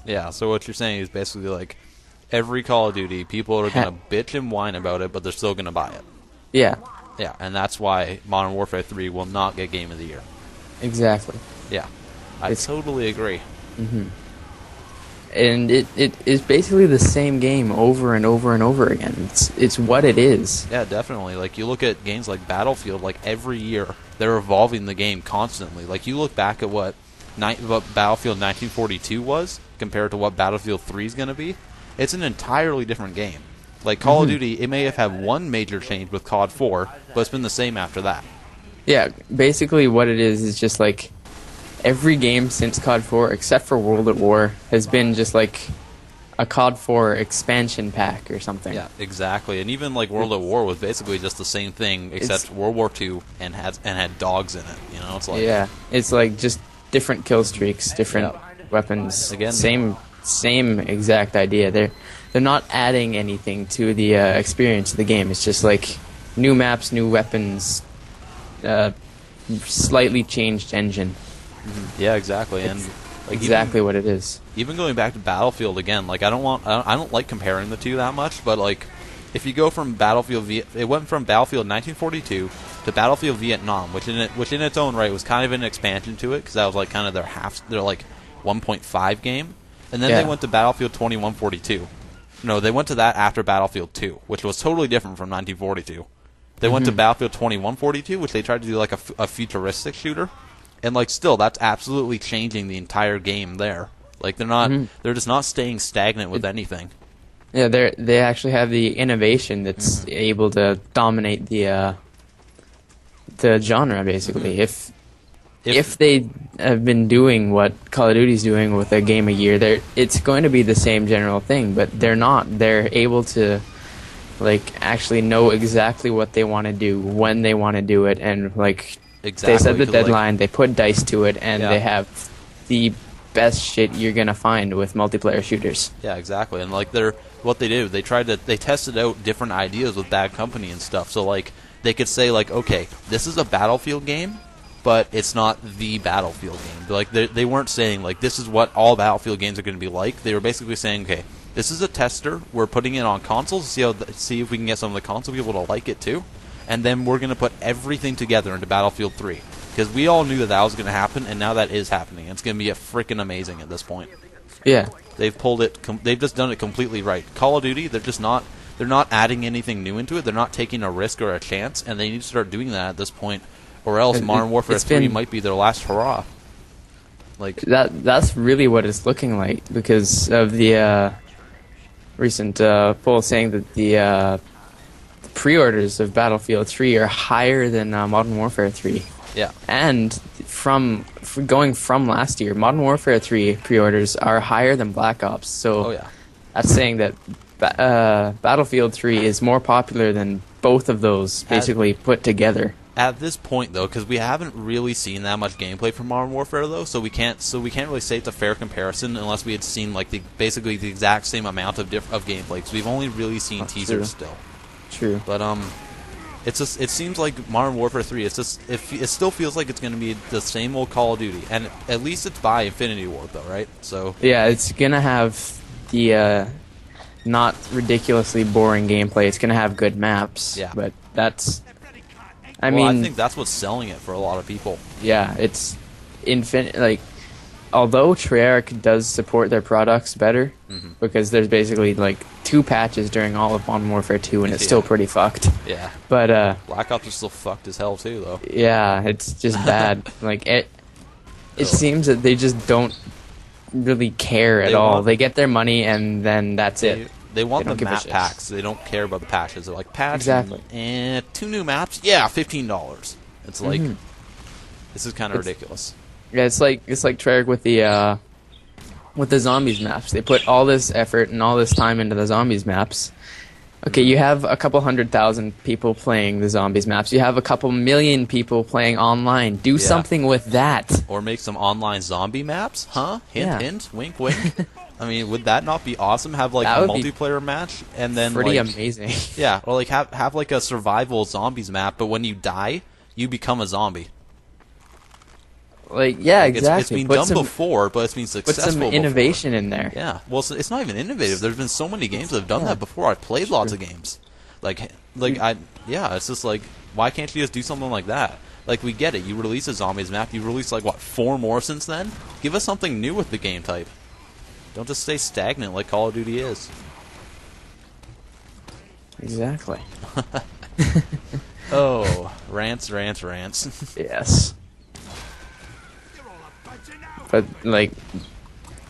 Yeah, so what you're saying is basically like every Call of Duty, people are going to bitch and whine about it, but they're still going to buy it. Yeah. Yeah, and that's why Modern Warfare 3 will not get Game of the Year. Exactly. Yeah, I totally agree. Mm-hmm. And it is basically the same game over and over and over again. It's what it is. Yeah, definitely. Like, you look at games like Battlefield, like, every year, they're evolving the game constantly. Like, you look back at what Battlefield 1942 was compared to what Battlefield 3 is going to be, it's an entirely different game. Like, Call of Duty, it may have had one major change with COD 4, but it's been the same after that. Yeah, basically what it is just like every game since COD 4, except for World at War, has been just like a COD 4 expansion pack or something. Yeah, exactly. And even like World at War was basically just the same thing, except World War II and had dogs in it. You know, it's like it's like just different kill streaks, different weapons. Again, same exact idea. They're not adding anything to the experience of the game. It's just like new maps, new weapons, slightly changed engine. Yeah, exactly. And like exactly what it is. Even going back to Battlefield again, like I don't like comparing the two that much, but like if you go from it went from Battlefield 1942 to Battlefield Vietnam, which in its own right was kind of an expansion to it because that was like kind of their like 1.5 game, and then they went to Battlefield 2142. No, they went to that after Battlefield 2, which was totally different from 1942. They went to Battlefield 2142, which they tried to do like a futuristic shooter. And like still, that's absolutely changing the entire game there. Like they're just not staying stagnant with anything. Yeah, they actually have the innovation that's able to dominate the genre basically. If they have been doing what Call of Duty's doing with a game a year, it's going to be the same general thing, but they're not. They're able to like actually know exactly what they want to do, when they want to do it, and like they set the deadline, they put dice to it, and they have the best shit you're gonna find with multiplayer shooters. Yeah, exactly. And like they tested out different ideas with Bad Company and stuff. So like they could say like, okay, this is a Battlefield game, but it's not the Battlefield game. Like they weren't saying like this is what all Battlefield games are going to be like. They were basically saying, okay, this is a tester. We're putting it on consoles to see if we can get some of the console people to like it too. And then we're going to put everything together into Battlefield 3. Because we all knew that was going to happen, and now that is happening. It's going to be freaking amazing at this point. Yeah. They've pulled it. They've just done it completely right. Call of Duty, they're not adding anything new into it. They're not taking a risk or a chance, and they need to start doing that at this point, or else Modern Warfare 3 might be their last hurrah. Like that's really what it's looking like because of the recent poll saying that the pre-orders of Battlefield 3 are higher than Modern Warfare 3. Yeah. And going from last year, Modern Warfare 3 pre-orders are higher than Black Ops. So that's saying that Battlefield 3 is more popular than both of those basically put together. At this point, though, because we haven't really seen that much gameplay from Modern Warfare, though, so we can't really say it's a fair comparison unless we had seen like basically the exact same amount of gameplay. Because we've only really seen teasers still. True. But it seems like Modern Warfare 3. It still feels like it's going to be the same old Call of Duty, and at least it's by Infinity Ward, though, right? So yeah, it's gonna have the not ridiculously boring gameplay. It's gonna have good maps. Yeah. But that's. I think that's what's selling it for a lot of people. Yeah, it's infinite. Like, although Treyarch does support their products better, because there's basically like 2 patches during all of Modern Warfare 2, and it's still pretty fucked. Yeah. But Black Ops is still fucked as hell too, though. Yeah, it's just bad. Like it seems that they just don't really care at all. They get their money, and then that's it. They want the map packs. They don't care about the patches. They're like, patch and 2 new maps? Yeah, $15. It's like, this is kind of ridiculous. Yeah, it's like Treyarch with the zombies maps. They put all this effort and all this time into the zombies maps. Okay, you have a couple 100,000 people playing the zombies maps. You have a couple million people playing online. Do something with that. Or make some online zombie maps, huh? Hint, hint, wink, wink. I mean, would that not be awesome? Have like a multiplayer match and then pretty amazing. Yeah, or like have like a survival zombies map, but when you die, you become a zombie. Like, yeah, Like, exactly. It's been done before, but it's been successful. Put some innovation before. in there. Yeah. Well, it's not even innovative. There's been so many games that have done that before. I've played lots of games. It's just like, why can't you just do something like that? Like, we get it. You release a zombies map. You released, like, what, 4 more since then? Give us something new with the game type. Don't just stay stagnant like Call of Duty is. Exactly. Oh, rants. Yes. But, like,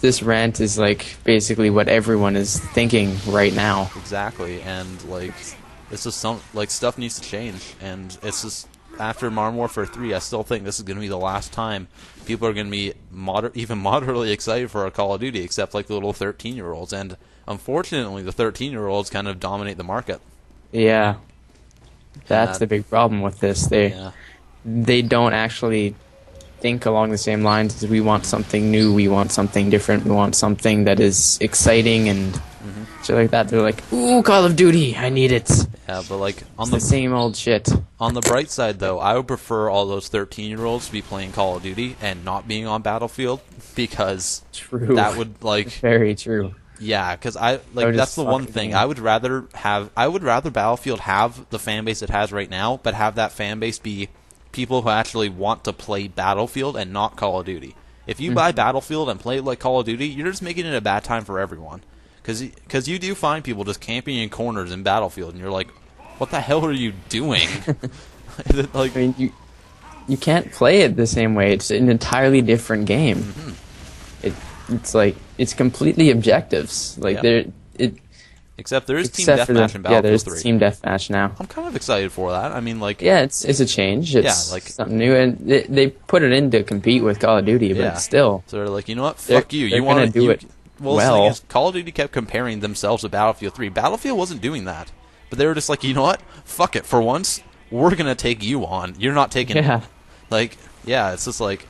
this rant is, like, basically what everyone is thinking right now. Exactly, and, like, it's just stuff needs to change, and it's just, after Modern Warfare 3, I still think this is going to be the last time people are going to be even moderately excited for a Call of Duty, except, like, the little 13-year-olds, and unfortunately, the 13-year-olds kind of dominate the market. Yeah. That's the big problem with this. They don't actually think along the same lines as we want something new, we want something different, we want something that is exciting and shit like that. They're like, ooh, Call of Duty, I need it. Yeah, but like on the same old shit. On the bright side though, I would prefer all those 13-year-olds to be playing Call of Duty and not being on Battlefield, because that would like very true. Yeah, because that's the one thing. I would rather Battlefield have the fan base it has right now, but have that fan base be people who actually want to play Battlefield and not Call of Duty. If you buy Battlefield and play like Call of Duty, you're just making it a bad time for everyone. Because you do find people just camping in corners in Battlefield, and you're like, what the hell are you doing? Like, I mean, you can't play it the same way. It's an entirely different game. It's like, it's completely objectives. Like, except there is Team Deathmatch in Battlefield 3. Yeah, there's Team Deathmatch now. I'm kind of excited for that. I mean, like... Yeah, it's a change. It's like something new, and they put it in to compete with Call of Duty, but still... So they're like, you know what? Fuck you. You want to do it well. The thing is, Call of Duty kept comparing themselves to Battlefield 3. Battlefield wasn't doing that. But they were just like, you know what? Fuck it. For once, we're going to take you on. You're not taking... Yeah. Like, yeah, it's just like...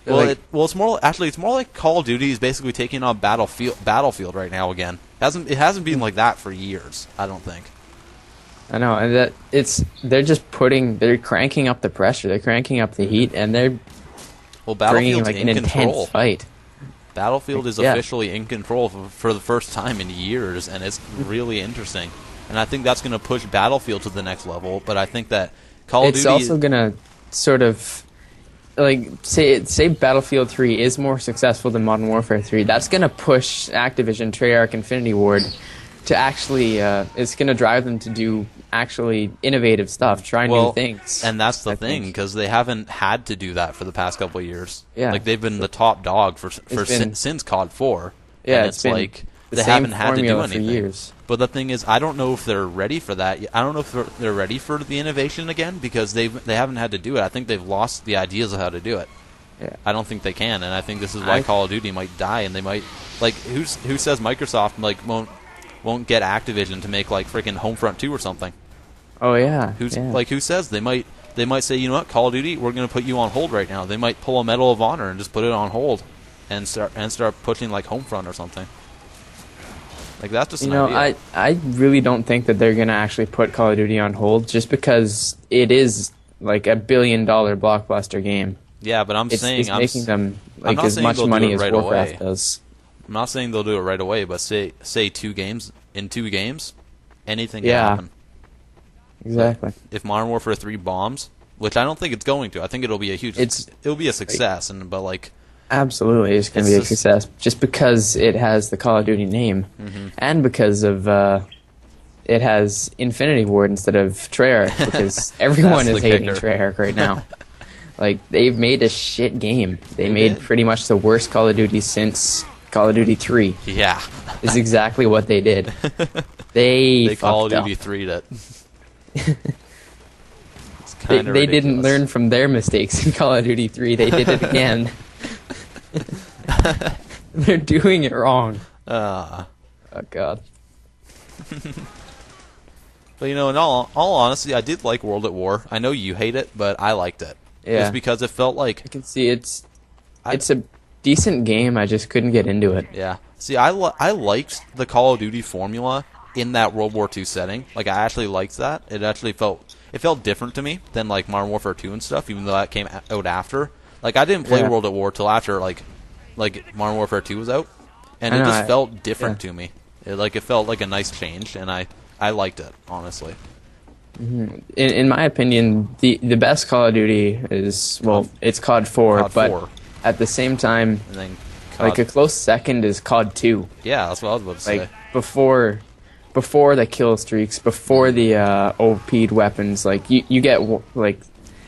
it's more like Call of Duty is basically taking on Battlefield right now again. It hasn't been like that for years, I don't think. I know, and they're cranking up the pressure, they're cranking up the heat, and they're bringing like an intense fight. Battlefield is officially in control for the first time in years, and it's really interesting. And I think that's going to push Battlefield to the next level. But I think that Call of Duty... It's also going to sort of... Like, say Battlefield 3 is more successful than Modern Warfare 3, that's going to push Activision, Treyarch, Infinity Ward to actually, it's going to drive them to do actually innovative stuff, try new things. And that's the thing, because they haven't had to do that for the past couple of years. Yeah. Like, they've been the top dog since COD 4. Yeah, and it's like, they haven't had to do anything. For years. But the thing is, I don't know if they're ready for that. I don't know if they're ready for the innovation again, because they haven't had to do it. I think they've lost the ideas of how to do it. Yeah. I don't think they can, and I think this is why Call of Duty might die, and they might who says Microsoft won't get Activision to make like freaking Homefront 2 or something? Oh yeah. Who says they might say, you know what, Call of Duty, we're going to put you on hold right now. They might pull a Medal of Honor and just put it on hold and start pushing like Homefront or something. Like, that's just an idea. I really don't think that they're going to actually put Call of Duty on hold, just because it is like $1 billion blockbuster game. Yeah, but I'm making them like as much money as Warcraft does. I'm not saying they'll do it right away, but say 2 games, anything can happen. Exactly. Like, if Modern Warfare 3 bombs, which I don't think it's going to, I think it'll be a success, but like... Absolutely, it's going to be a success, just because it has the Call of Duty name, and because of it has Infinity Ward instead of Treyarch, because everyone is hating Treyarch right now. Like, they've made a shit game. They made pretty much the worst Call of Duty since Call of Duty 3. Yeah. Is exactly what they did. They Call of Duty 3'd it. They didn't learn from their mistakes in Call of Duty 3. They did it again. They're doing it wrong. Oh god. But in all honesty, I did like World at War. I know you hate it, but I liked it. Yeah. Just because it felt like... I can see it's a decent game, I just couldn't get into it. Yeah. See, I liked the Call of Duty formula in that World War II setting. Like, I actually liked that. It actually felt different to me than like Modern Warfare 2 and stuff, even though that came out after. Like I didn't play Yeah. World at War till after like Modern Warfare 2 was out, and I it know, just felt different yeah. to me. It felt like a nice change, and I liked it honestly. In my opinion, the best Call of Duty is, well, it's COD 4, COD but 4. at the same time, And then like a close second is COD 2. yeah, that's what I was about to Like say. before the kill streaks, before the OP'd weapons, like you get like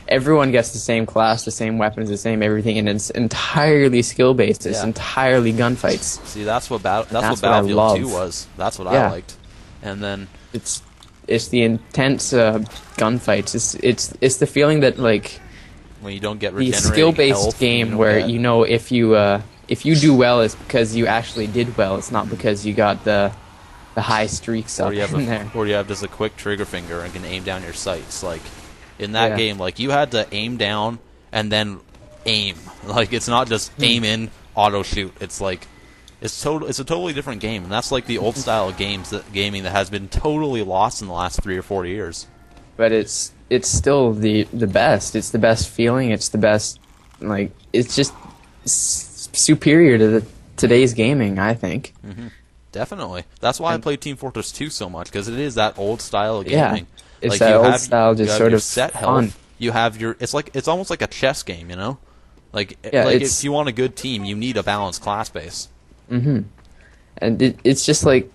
everyone gets the same class, the same weapons, the same everything, and it's entirely skill based. It's Yeah. entirely gunfights. See, that's what what I Battlefield love. 2 was. That's what I Yeah. liked. And then It's the intense gunfights. It's the feeling that like when you don't get the regenerating skill-based health, game don't where get- you know if you do well, it's because you actually did well. It's not because you got the high streaks up or you have in there. or you have just a quick trigger finger and can aim down your sights. Like in that Yeah. game, like you had to aim down and then aim. Like it's not just aim in, auto shoot. It's like it's a totally different game, and that's like the old style of gaming that has been totally lost in the last 3 or 4 years. But it's still the best. It's the best feeling. It's the best. Like it's just superior to today's gaming, I think. Definitely. That's why I play Team Fortress 2 so much, because it is that old style of Yeah. gaming. It's like that you old have, style, you just have sort your of set fun. health. You have your. It's almost like a chess game, you know. Like Yeah, like it's- if you want a good team, you need a balanced class base. And it's just like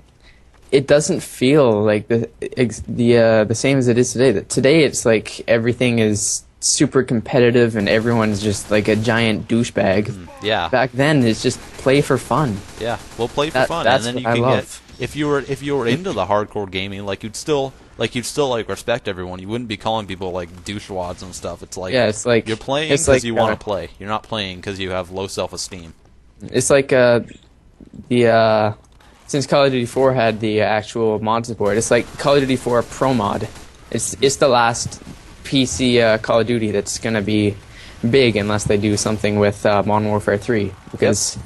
it doesn't feel like the same as it is today. That today it's like everything is super competitive and everyone's just like a giant douchebag. Yeah. Back then it's just play for fun. Yeah, we'll play for That- fun, that's and then you what I can love. get if you were into the hardcore gaming, like you'd still respect everyone. You wouldn't be calling people like douchewads and stuff. It's like Yeah, it's like you're playing it's because like, you want to play. You're not playing because you have low self-esteem. It's like since Call of Duty 4 had the actual mod support, it's like Call of Duty 4 Pro Mod. It's the last PC Call of Duty that's gonna be big unless they do something with Modern Warfare 3, because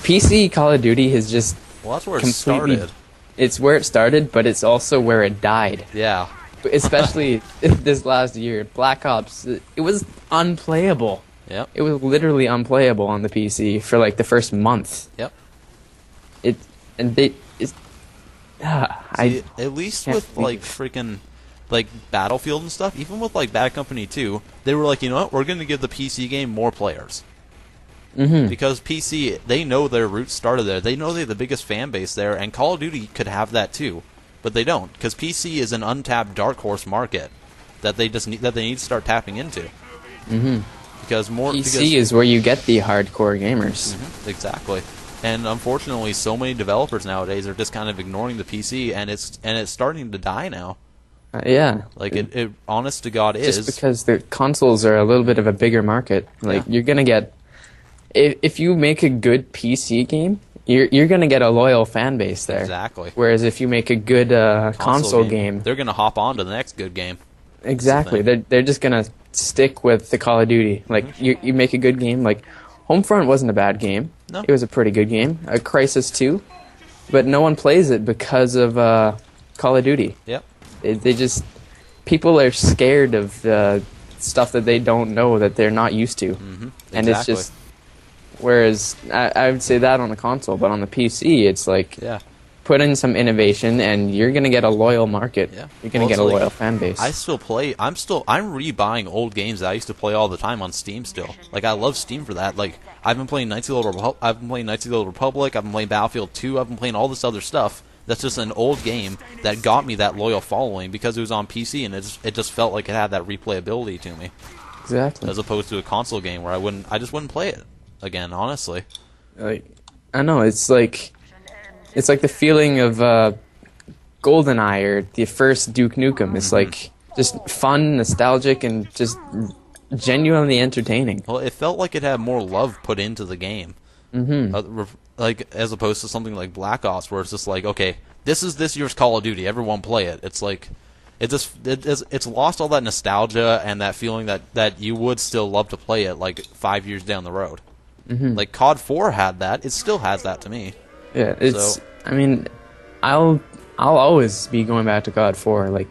PC Call of Duty has just Well, that's where it completely. started. It's where it started, but it's also where it died. Yeah. Especially this last year, Black Ops. It was unplayable. Yep. It was literally unplayable on the PC for like the first month. Yep. I At least can't with believe like freaking like Battlefield and stuff, even with like Bad Company 2, they were like, you know what, we're going to give the PC game more players. Because PC, they know their roots started there. They know they have the biggest fan base there, and Call of Duty could have that too, but they don't, because PC is an untapped dark horse market that they need to start tapping into. Because PC is where you get the hardcore gamers. Exactly. And unfortunately, so many developers nowadays are just kind of ignoring the PC, and it's starting to die now. Yeah. Like it honest to God Just is. because the consoles are a little bit of a bigger market. Like Yeah. you're gonna get, if you make a good PC game, you're gonna get a loyal fan base there. Exactly. Whereas if you make a good console game, they're gonna hop on to the next good game. exactly, they're just gonna stick with the Call of Duty. Like you make a good game. Like Homefront wasn't a bad game. No. It was a pretty good game. A Crisis 2, but no one plays it because of Call of Duty. Yep. They just, people are scared of the stuff that they don't know, that they're not used to, and it's Exactly. just. Whereas I would say that on the console, but on the PC, it's like Yeah. put in some innovation, and you're gonna get a loyal market. Yeah. You're gonna Well, get a it's like, loyal fan base. I still play. I'm rebuying old games that I used to play all the time on Steam. Still, like I love Steam for that. Like I've been playing Knights of the Old Republic. I've been playing Battlefield 2. I've been playing all this other stuff. That's just an old game that got me that loyal following because it was on PC, and it just felt like it had that replayability to me, Exactly. as opposed to a console game where I just wouldn't play it again. Honestly, Like, I know it's like the feeling of GoldenEye or the first Duke Nukem. It's like just fun, nostalgic, and just genuinely entertaining. well, it felt like it had more love put into the game. Like as opposed to something like Black Ops, where it's just like, okay, this is this year's Call of Duty, everyone play it. It's like it's lost all that nostalgia and that feeling that you would still love to play it like 5 years down the road. Like COD 4 had that, it still has that to me. Yeah, it's. So- I mean, I'll always be going back to COD 4. Like,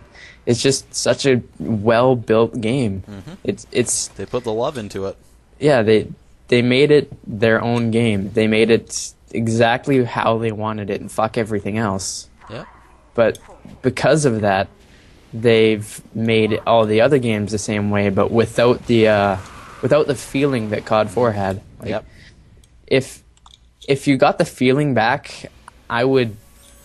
it's just such a well built game. It's They put the love into it. Yeah, they made it their own game. They made it exactly how they wanted it, and fuck everything else. Yeah. But because of that, they've made all the other games the same way, but without the feeling that COD 4 had. Like, Yep. If you got the feeling back, I would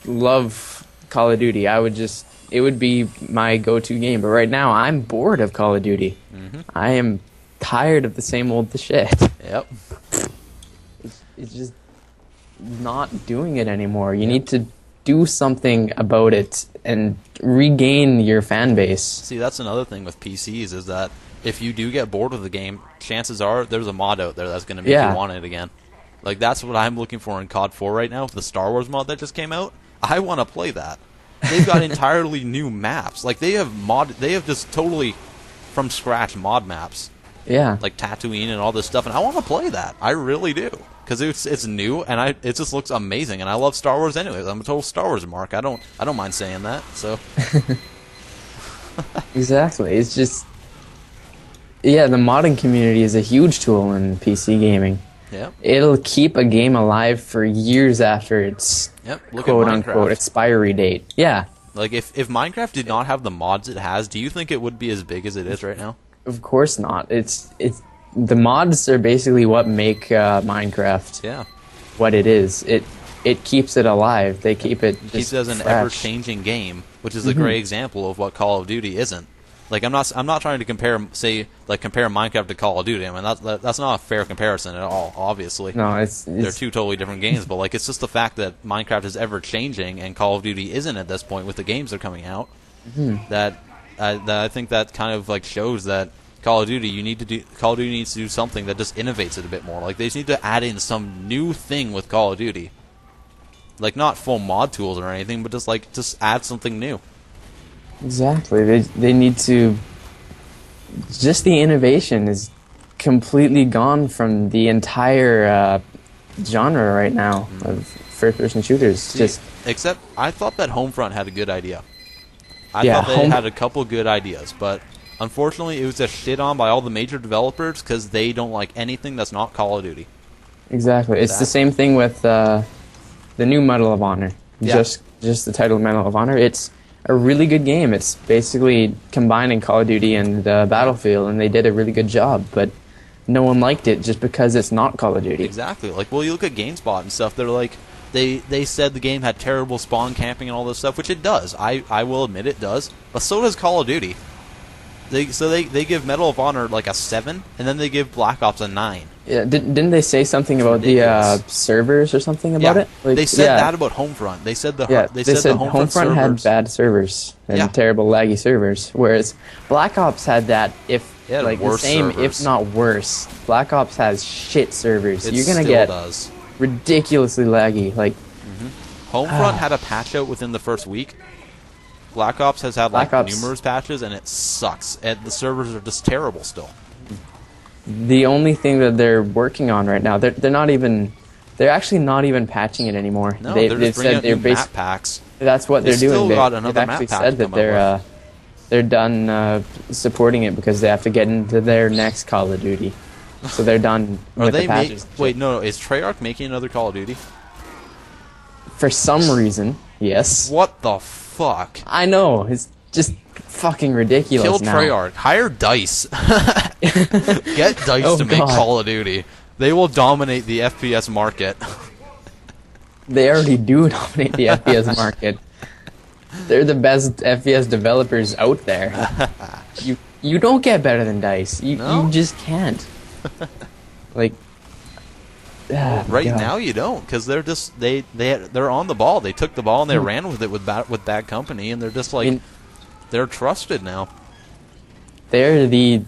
love Call of Duty. It would be my go-to game. But right now, I'm bored of Call of Duty. Mm-hmm. I am tired of the same old shit. Yep. It's just not doing it anymore. You need to do something about it and regain your fan base. See, that's another thing with PCs is that if you do get bored with the game, chances are there's a mod out there that's going to make you want it again. Like, that's what I'm looking for in COD 4 right now with the Star Wars mod that just came out. I want to play that. They've got entirely new maps. Like, they have just totally from scratch mod maps. Yeah. Like Tatooine and all this stuff, and I want to play that. I really do. Because it's new, and it just looks amazing, and I love Star Wars anyways. I'm a total Star Wars mark. I don't mind saying that, so. Exactly. It's just... Yeah, the modding community is a huge tool in PC gaming. Yeah. It'll keep a game alive for years after its quote-unquote expiry date. Yeah. Like, if Minecraft did not have the mods it has, do you think it would be as big as it is right now? Of course not. It's the mods are basically what make Minecraft what it is. It keeps it alive. They keep it just keeps it as an ever-changing game, which is a great example of what Call of Duty isn't. Like, I'm not trying to compare Minecraft to Call of Duty. I mean, that's not a fair comparison at all. Obviously, no, they're two totally different games. But like, it's just the fact that Minecraft is ever changing and Call of Duty isn't at this point with the games that are coming out. That I think that kind of like shows that Call of Duty needs to do something that just innovates it a bit more. Like, they just need to add in some new thing with Call of Duty. Like, not full mod tools or anything, but just add something new. Exactly. They need to... Just the innovation is completely gone from the entire genre right now of first-person shooters. Except, I thought that Homefront had a good idea. I thought they had a couple good ideas, but unfortunately it was just shit on by all the major developers because they don't like anything that's not Call of Duty. Exactly. It's the same thing with the new Medal of Honor. Yeah. Just the title Medal of Honor. It's a really good game. It's basically combining Call of Duty and Battlefield, and they did a really good job, but no one liked it just because it's not Call of Duty. Exactly. Like, well, you look at GameSpot and stuff, they're like, they said the game had terrible spawn camping and all this stuff, which it does. I will admit it does, but so does Call of Duty. They give Medal of Honor like a 7, and then they give Black Ops a 9. Yeah, didn't they say something about the servers or something about it? Like, they said that about Homefront. They said the Homefront servers had bad servers and terrible laggy servers, whereas Black Ops had that the same, servers. if not worse. Black Ops has shit servers. You're gonna still get does. ridiculously laggy. Like Homefront had a patch out within the first week. Black Ops has had numerous patches, and it sucks. And the servers are just terrible still. The only thing that they're working on right now, they're actually not even patching it anymore. No, they're just bringing out new map packs. That's what they're doing. Still got another they've map actually pack said that they're done supporting it because they have to get into their next Call of Duty. So they're done with the patches. Wait, no, is Treyarch making another Call of Duty? For some reason, yes. What the fuck? I know, it's just fucking ridiculous. Kill Treyarch. Hire DICE. Get DICE to make Call of Duty. They will dominate the FPS market. They already do dominate the FPS market. They're the best FPS developers out there. You don't get better than DICE. You just can't. Like, right now you don't, because they're just they're on the ball. They took the ball and they ran with it with Bad Company, and they're just like they're trusted now. They're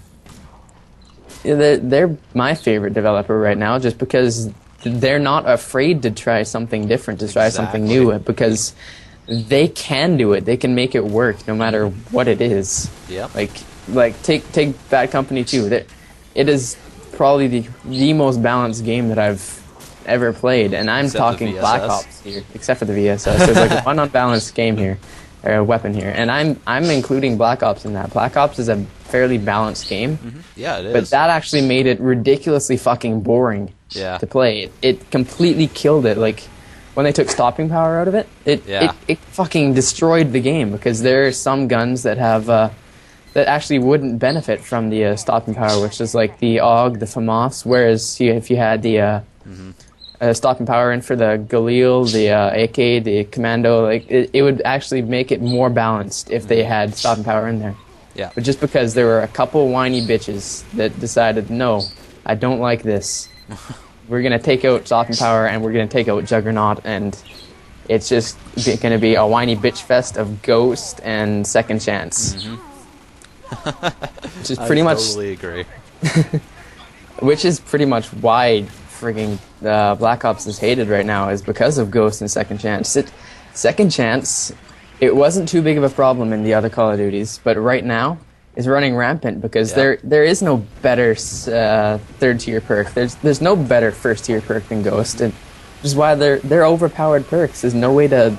my favorite developer right now, just because they're not afraid to try something different, to try something new, because they can do it. They can make it work no matter what it is. Yeah. Like take Bad Company 2. It is probably the most balanced game that I've ever played, and I'm talking Black Ops here, except for the VSS. There's like one unbalanced game here, weapon here, and I'm including Black Ops in that. Black Ops is a fairly balanced game. Yeah, it is. But that actually made it ridiculously fucking boring to play. It completely killed it. Like, when they took stopping power out of it, it fucking destroyed the game, because there are some guns that have that actually wouldn't benefit from the stopping power, which is like the AUG, the FAMAS, whereas if you had the stopping power in for the Galil, the AK, the Commando, like it would actually make it more balanced if they had stopping power in there. Yeah. But just because there were a couple whiny bitches that decided, no, I don't like this. We're going to take out stopping power and we're going to take out Juggernaut, and it's just going to be a whiny bitch fest of Ghost and Second Chance. Which is pretty much... I totally agree. Which is pretty much why frigging Black Ops is hated right now, is because of Ghost and Second Chance. Second Chance... It wasn't too big of a problem in the other Call of Duties, but right now is running rampant because there is no better third tier perk. There's no better first tier perk than Ghost, and which is why they're overpowered perks. There's no way to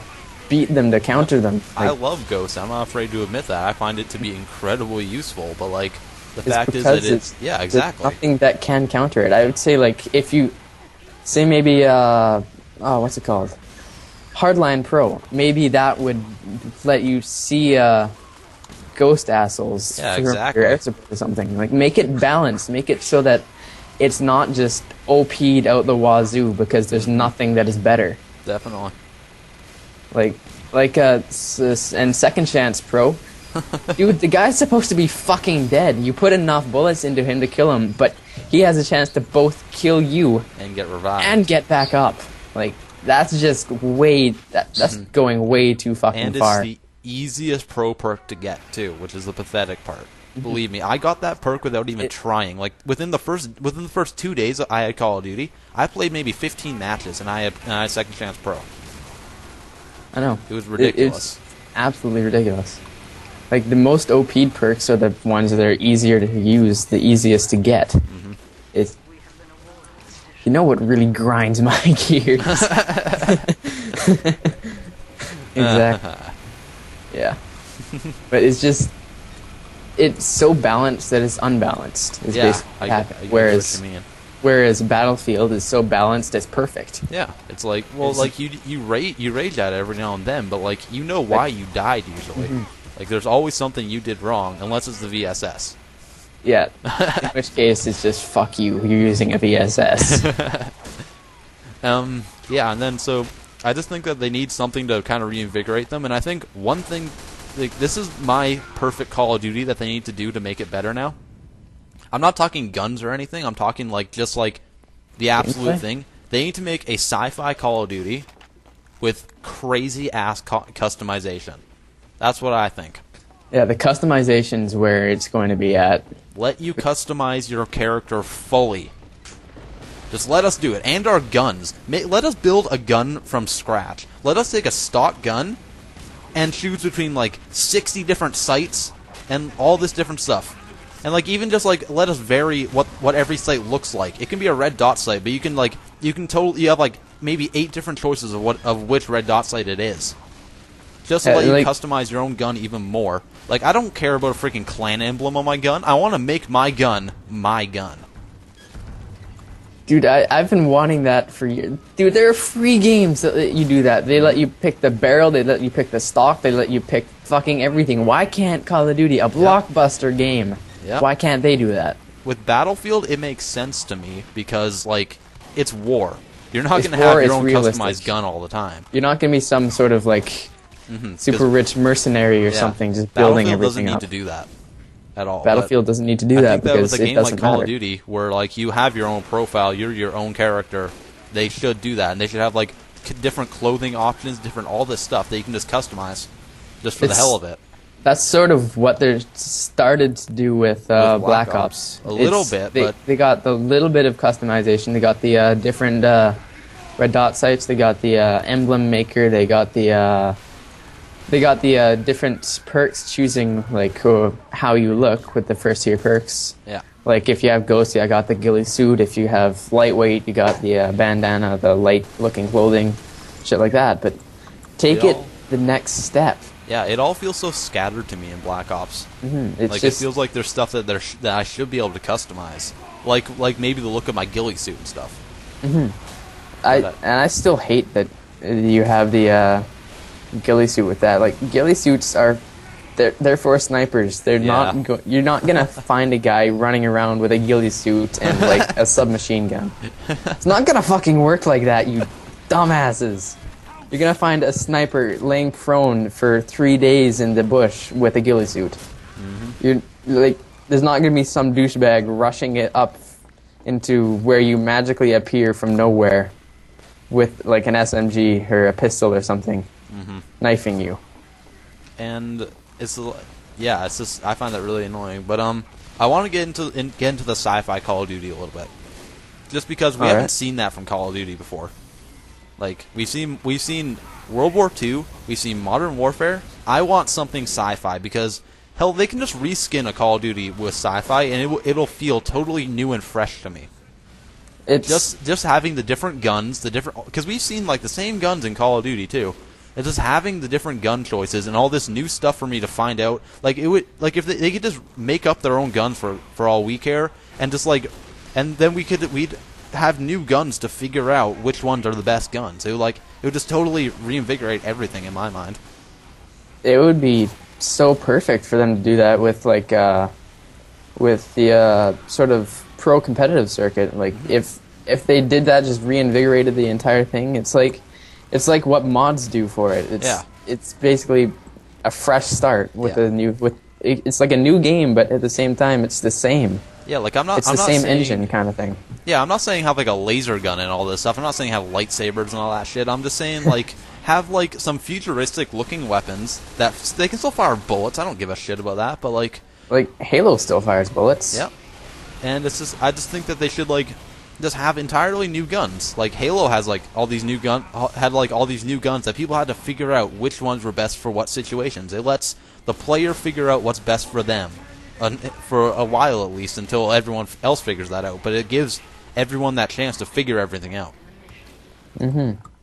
beat them, to counter them. Like, I love Ghost. I'm not afraid to admit that. I find it to be incredibly usable, but like the fact is that it's exactly. There's nothing that can counter it. I would say, like, if you say maybe what's it called? Hardline Pro. Maybe that would let you see Ghost assholes or something. Like, make it balanced. Make it so that it's not just OP'd out the wazoo because there's nothing that is better. Definitely. And Second Chance Pro. Dude, the guy's supposed to be fucking dead. You put enough bullets into him to kill him, but he has a chance to both kill you and get revived and get back up. Like, that's just that's going way too fucking far. And it's the easiest pro perk to get too, which is the pathetic part. Believe me, I got that perk without even trying. Like, within the first 2 days I had Call of Duty, I played maybe 15 matches and I had Second Chance Pro. I know. It was ridiculous. It's absolutely ridiculous. Like, the most OP'd perks are the ones that are easier to use, the easiest to get. It's, you know what really grinds my gears? Exactly. Yeah. But it's just, it's so balanced that it's unbalanced. Is basically I get whereas, what you mean. Whereas Battlefield is so balanced, it's perfect. Yeah, it's like, well, it's like you rage at it every now and then, but like, you know why you died usually. Like, there's always something you did wrong, unless it's the VSS. Yeah, in which case it's just, fuck you, you're using a VSS. Yeah, and then so I just think that they need something to kind of reinvigorate them, and I think one thing, like, this is my perfect Call of Duty that they need to do to make it better now. I'm not talking guns or anything, I'm talking like just like the absolute thing. They need to make a sci-fi Call of Duty with crazy-ass customization. That's what I think. Yeah, the customization's where it's going to be at. Let you customize your character fully. Just let us do it. And our guns. Let us build a gun from scratch. Let us take a stock gun and choose between like 60 different sights and all this different stuff. And like, even just like, let us vary what every sight looks like. It can be a red dot sight, but you have like maybe 8 different choices of which red dot sight it is. Just to let you customize your own gun even more. Like, I don't care about a freaking clan emblem on my gun. I want to make my gun my gun. Dude, I've been wanting that for years. Dude, there are free games that let you do that. They let you pick the barrel, they let you pick the stock, they let you pick fucking everything. Why can't Call of Duty, a blockbuster game, why can't they do that? With Battlefield, it makes sense to me because, like, it's war. You're not going to have your own customized gun all the time. You're not going to be some sort of, like, super rich mercenary or something just building everything up. Battlefield doesn't need to do that at all. Battlefield doesn't need to do that because it doesn't matter. I think that with a game like Call of Duty, where like you have your own profile, you're your own character, they should do that, and they should have like different clothing options, different all this stuff that you can just customize, just for the hell of it. That's sort of what they're started to do with Black Ops. A little bit, but they got the little bit of customization. They got the different red dot sights. They got the emblem maker. They got the different perks, choosing like how you look with the first tier perks. Yeah. Like if you have Ghost, I got the ghillie suit. If you have lightweight, you got the bandana, the light looking clothing, shit like that. But take it the next step. Yeah, it all feels so scattered to me in Black Ops. It's Like, just, it feels like there's stuff that that I should be able to customize. Like maybe the look of my ghillie suit and stuff. I still hate that you have the ghillie suit with that. Like, ghillie suits are, they're for snipers. They're Yeah. you're not gonna find a guy running around with a ghillie suit and like a submachine gun. It's not gonna fucking work like that, you dumbasses. You're gonna find a sniper laying prone for 3 days in the bush with a ghillie suit. You're like, there's not gonna be some douchebag rushing it up into where you magically appear from nowhere with like an SMG or a pistol or something, knifing you. And it's just I find that really annoying. But I want to get into the sci-fi Call of Duty a little bit, just because we haven't seen that from Call of Duty before. Like, we've seen World War II, we've seen Modern Warfare. I want something sci-fi because hell, they can just reskin a Call of Duty with sci-fi and it'll feel totally new and fresh to me. It's Just having the different guns, because we've seen like the same guns in Call of Duty too. And just having the different gun choices and all this new stuff for me to find out, like it would, like if they could just make up their own guns for all we care, and just like, and then we'd have new guns to figure out which ones are the best guns. It would just totally reinvigorate everything in my mind. it would be so perfect for them to do that with like with the sort of pro competitive circuit. Like, if they did that, just reinvigorated the entire thing. It's like what mods do for it. It's basically a fresh start with it's like a new game, but at the same time it's the same. Yeah, like It's the same engine kind of thing. Yeah, I'm not saying have like a laser gun and all this stuff. I'm not saying have lightsabers and all that shit. I'm just saying like have like some futuristic looking weapons that they can still fire bullets. I don't give a shit about that, but like Halo still fires bullets. Yep. And I just think that they should like just have entirely new guns. Like Halo has like all these new guns that people had to figure out which ones were best for what situations. It lets the player figure out what's best for them, for a while at least, until everyone else figures that out. But it gives everyone that chance to figure everything out.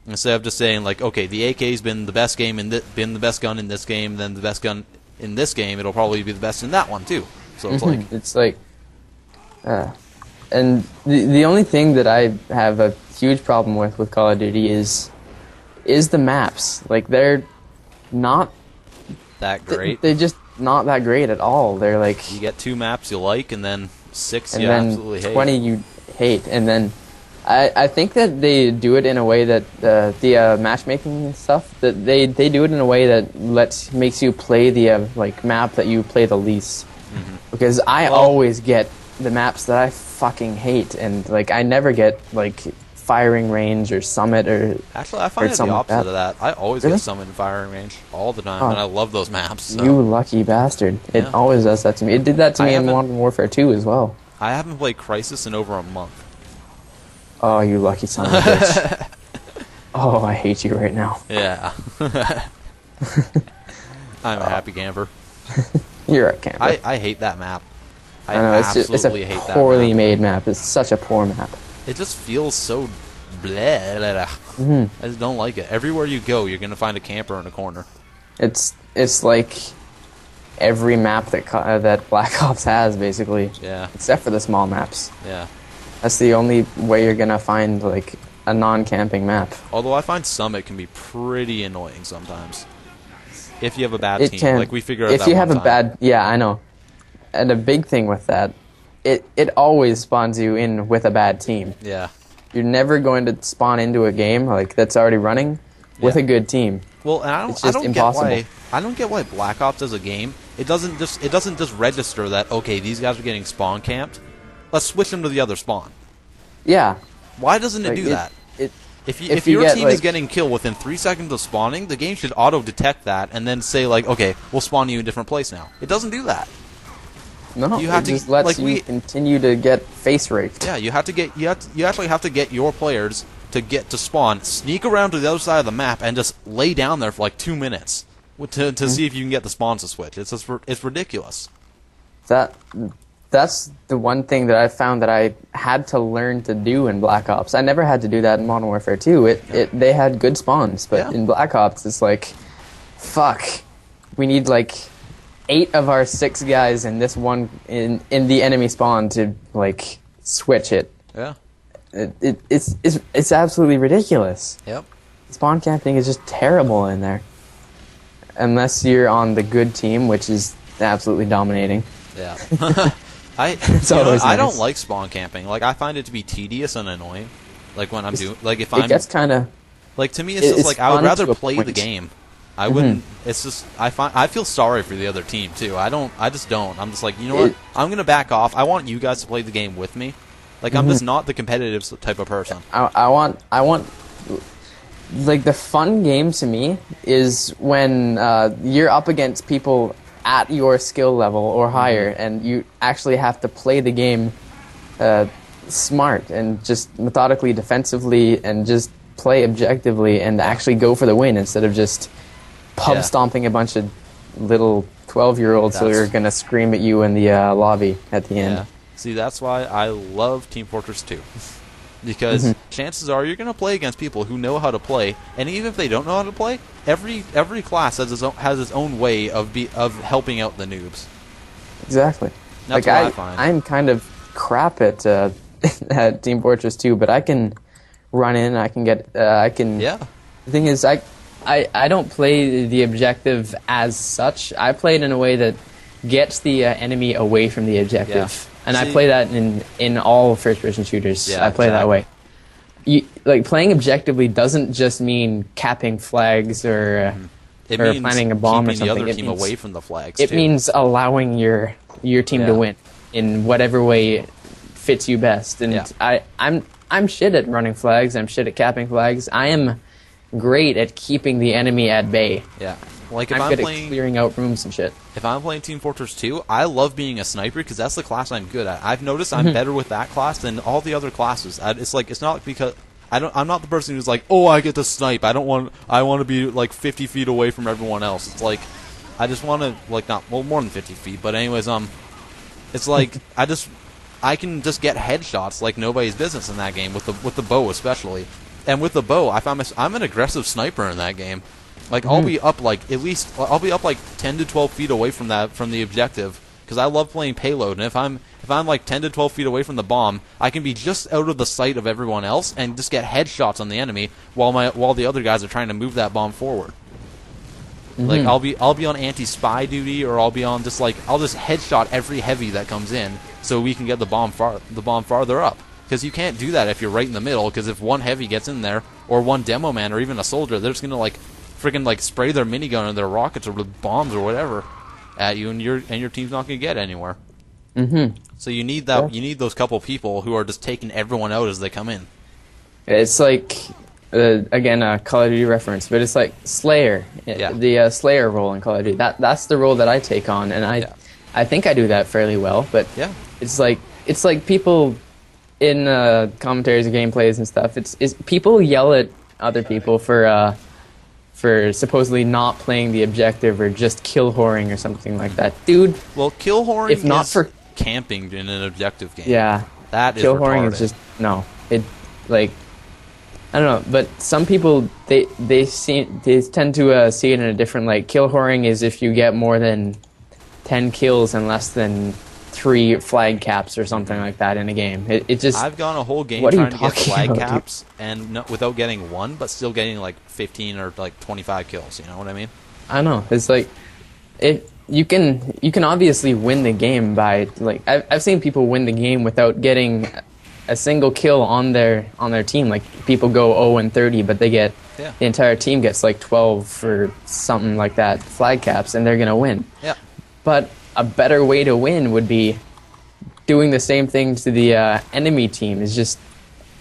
Instead of just saying like, okay, the AK's been the best gun in this game, then the best gun in this game, it'll probably be the best in that one too. So it's and the only thing that I have a huge problem with Call of Duty is the maps. Like, they're not that great. They're just not that great at all. They're like, you get 2 maps you like, and then 6 and you then absolutely hate. 20 you hate, and then I think that they do it in a way that the matchmaking stuff, that they do it in a way that makes you play the map that you play the least. Because I always get the maps that I fucking hate, and like I never get like firing range or summit or actually I find it the opposite of that. I always get summit and firing range all the time, and I love those maps. So. You lucky bastard! It always does that to me. It did that to me in Modern Warfare 2 as well. I haven't played Crisis in over a month. Oh, you lucky son of a bitch! Oh, I hate you right now. Yeah. I'm a happy camper. You're a camper. I hate that map. I know, absolutely hate that map. It's a poorly made map. It's such a poor map. It just feels so bleh. I just don't like it. Everywhere you go, you're gonna find a camper in a corner. It's like every map that Black Ops has, basically. Yeah. Except for the small maps. Yeah. That's the only way you're gonna find like a non-camping map. Although I find Summit can be pretty annoying sometimes. If you have a bad team, like we figure out if that you have one a bad, yeah, I know. And a big thing with that, it always spawns you in with a bad team. Yeah. You're never going to spawn into a game like that's already running with a good team. Well, and it's just impossible. I don't get why Black Ops as a game, it doesn't just register that okay, these guys are getting spawn camped. Let's switch them to the other spawn. Yeah. Why doesn't it do that? If your team is getting killed within 3 seconds of spawning, the game should auto-detect that and then say, like, okay, we'll spawn you in a different place now. It doesn't do that. No, it just lets you continue to get face raped. Yeah, you actually have to get your players to get to spawn, sneak around to the other side of the map, and just lay down there for like 2 minutes to see if you can get the spawns to switch. It's ridiculous. That's the one thing that I found that I had to learn to do in Black Ops. I never had to do that in Modern Warfare 2. They had good spawns, but in Black Ops, it's like, fuck. we need like 8 of our 6 guys in this one in the enemy spawn to like switch it. Yeah. It's absolutely ridiculous. Yep. Spawn camping is just terrible in there. Unless you're on the good team, which is absolutely dominating. Yeah. I don't like spawn camping. Like, I find it to be tedious and annoying. Like, when I'm doing... Like, if I'm... It gets kind of... Like, to me, it's just like, I would rather play the game. I wouldn't... It's just... I feel sorry for the other team, too. I just don't. I'm just like, you know what? I'm going to back off. I want you guys to play the game with me. Like, I'm just not the competitive type of person. I want... Like, the fun game to me is when you're up against people at your skill level or higher, and you actually have to play the game smart and just methodically, defensively, and just play objectively and actually go for the win instead of just pub stomping a bunch of little 12-year-olds who are going to scream at you in the lobby at the end. See, that's why I love Team Fortress 2. Because chances are you're going to play against people who know how to play, and even if they don't know how to play, every class has its own way of helping out the noobs. Exactly. That's what I find. I'm kind of crap at at Team Fortress 2, but I can run in. I can get. The thing is, I don't play the objective as such. I play it in a way that gets the enemy away from the objective. Yeah. And I play that in all first-person shooters. Yeah, I play that way. Like, playing objectively doesn't just mean capping flags or planting a bomb or something. Keeping the other team away from the flags, It means allowing your team to win in whatever way fits you best. And I'm shit at running flags. I'm shit at capping flags. I am great at keeping the enemy at bay. Yeah. Like, if I'm I'm good playing, at clearing out rooms and shit. If I'm playing Team Fortress 2, I love being a sniper because that's the class I'm good at. I've noticed I'm better with that class than all the other classes. It's not because I'm not the person who's like, oh, I get to snipe. I want to be like 50 feet away from everyone else. It's like I just want to like more than 50 feet. But anyways, it's like I can just get headshots like nobody's business in that game with the bow especially. And with the bow, I'm an aggressive sniper in that game. Like, I'll be up like 10 to 12 feet away from the objective because I love playing payload. And if I'm like 10 to 12 feet away from the bomb, I can be just out of the sight of everyone else and just get headshots on the enemy while the other guys are trying to move that bomb forward. Like, I'll be on anti-spy duty, or I'll just headshot every heavy that comes in so we can get the bomb farther up. Because you can't do that if you're right in the middle. Because if one heavy gets in there, or one demo man, or even a soldier, they're just gonna like freaking like spray their minigun or their rockets or bombs or whatever at you, and your team's not gonna get anywhere. So you need that. You need those couple people who are just taking everyone out as they come in. It's like again a Call of Duty reference, but it's like Slayer, the Slayer role in Call of Duty. That's the role that I take on, and I think I do that fairly well. But it's like people in commentaries and gameplays and stuff. It's people yell at other people for supposedly not playing the objective or just kill whoring or something like that, dude. Well, kill whoring if not is for camping in an objective game. Yeah, that is kill retarded. whoring is just like I don't know, but some people they tend to see it in a different light. Kill whoring is if you get more than 10 kills and less than 3 flag caps or something like that in a game. It just I've gone a whole game trying to get flag caps and without getting one, but still getting like 15 or like 25 kills. You know what I mean? I know. It's like you can obviously win the game by like I've seen people win the game without getting a single kill on their team. Like people go 0-30, but they get the entire team gets like 12 or something like that flag caps, and they're gonna win. Yeah. But a better way to win would be doing the same thing to the enemy team, is just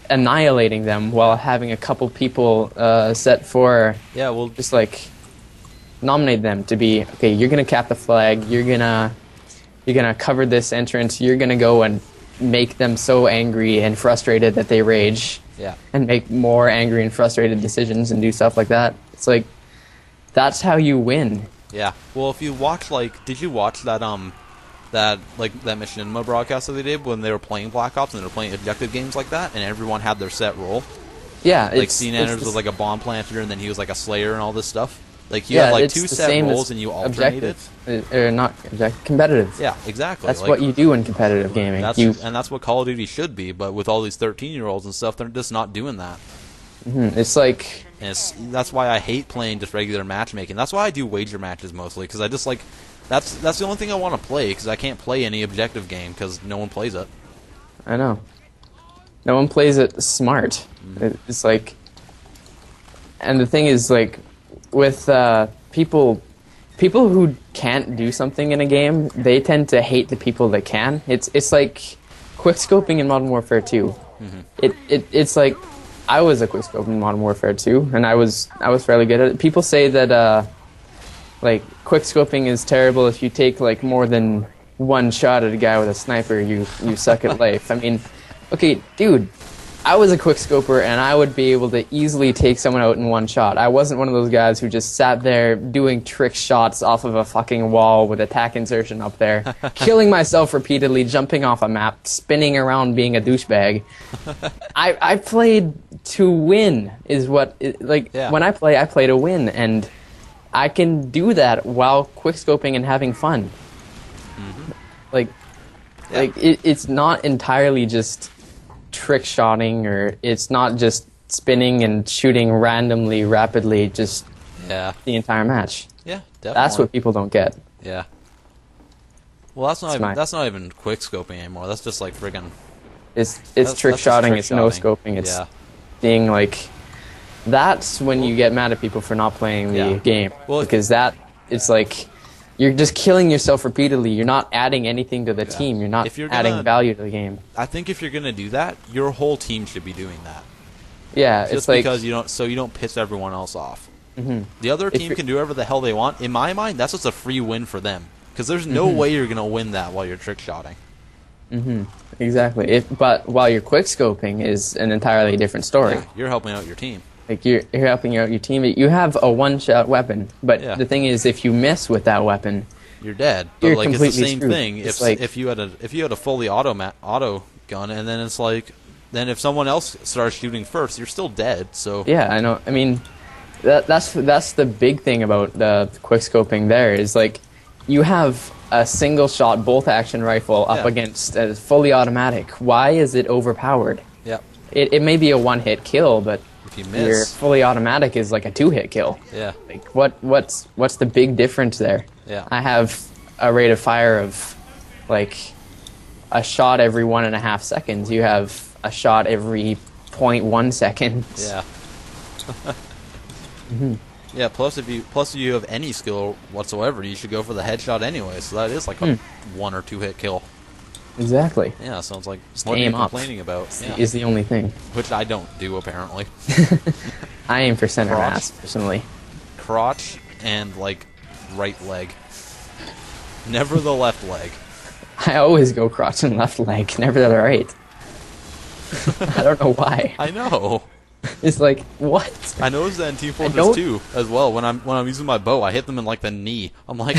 annihilating them while having a couple people set for just like nominate them to be, okay, you're gonna cap the flag, you're gonna cover this entrance, you're gonna go and make them so angry and frustrated that they rage and make more angry and frustrated decisions and do stuff like that. It's like that's how you win. Yeah. Well, if you watch, like, did you watch that Machinima broadcast that they did when they were playing Black Ops and they were playing objective games like that, and everyone had their set role? Yeah. Like, Scene Anders was like a bomb planter, and then he was like a slayer and all this stuff. Like you have like it's two the set same roles as and you alternate it. Or not objective, competitive. Yeah, exactly. That's like, what you do in competitive gaming. And that's what Call of Duty should be. But with all these 13-year-olds and stuff, they're just not doing that. It's like... And that's why I hate playing just regular matchmaking. That's why I do wager matches mostly, because I just like... That's the only thing I want to play, because I can't play any objective game, because no one plays it. I know. No one plays it smart. It's like... And the thing is, like, with people who can't do something in a game, they tend to hate the people that can. It's like quickscoping in Modern Warfare 2. It's like I was a quickscope in Modern Warfare 2, and I was fairly good at it. People say that like quickscoping is terrible if you take like more than one shot at a guy with a sniper. You suck at life. I mean, okay, dude. I was a quickscoper, and I would be able to easily take someone out in one shot. I wasn't one of those guys who just sat there doing trick shots off of a fucking wall with attack insertion up there, killing myself repeatedly, jumping off a map, spinning around being a douchebag. I played to win, is what... When I play to win, and I can do that while quickscoping and having fun. It's not entirely just... trick shotting, or it's not just spinning and shooting randomly, rapidly, just the entire match. Yeah, definitely. That's what people don't get. Yeah. Well, that's not even quick scoping anymore. That's just like friggin'. It's trick shotting. It's no scoping. It's being like. That's when you get mad at people for not playing the game, because it's like. You're just killing yourself repeatedly. You're not adding anything to the team. You're not adding value to the game. I think if you're gonna do that, your whole team should be doing that. Yeah, just it's like because you don't piss everyone else off. The other team can do whatever the hell they want. In my mind, that's just a free win for them, because there's no way you're gonna win that while you're trick shotting. Exactly. But while you're quick scoping is an entirely different story. Yeah, you're helping out your team. Like you're helping out your team. You have a one-shot weapon, but the thing is, if you miss with that weapon, you're dead. But you're like it's completely the same screwed. thing. If you had a fully auto gun, and then it's like, then if someone else starts shooting first, you're still dead. So yeah, I know. I mean, that's the big thing about the quick scoping. There is like, you have a single shot bolt action rifle up against a fully automatic. Why is it overpowered? Yeah. It may be a one-hit kill, but if you miss, your fully automatic is like a two-hit kill. Yeah. Like what's the big difference there? Yeah. I have a rate of fire of like a shot every 1.5 seconds. You have a shot every 0.1 seconds. Yeah. Yeah. Plus, if you have any skill whatsoever, you should go for the headshot anyway. So that is like a 1 or 2 hit kill. Exactly. Yeah, sounds like what are you complaining about? Is the only thing. Which I don't do, apparently. I aim for center mass, personally. Crotch and, like, right leg. Never the left leg. I always go crotch and left leg, never the right. I don't know why. I know. It's like, what? I noticed that in Team Fortress 2 as well. When I'm using my bow, I hit them in, like, the knee. I'm like,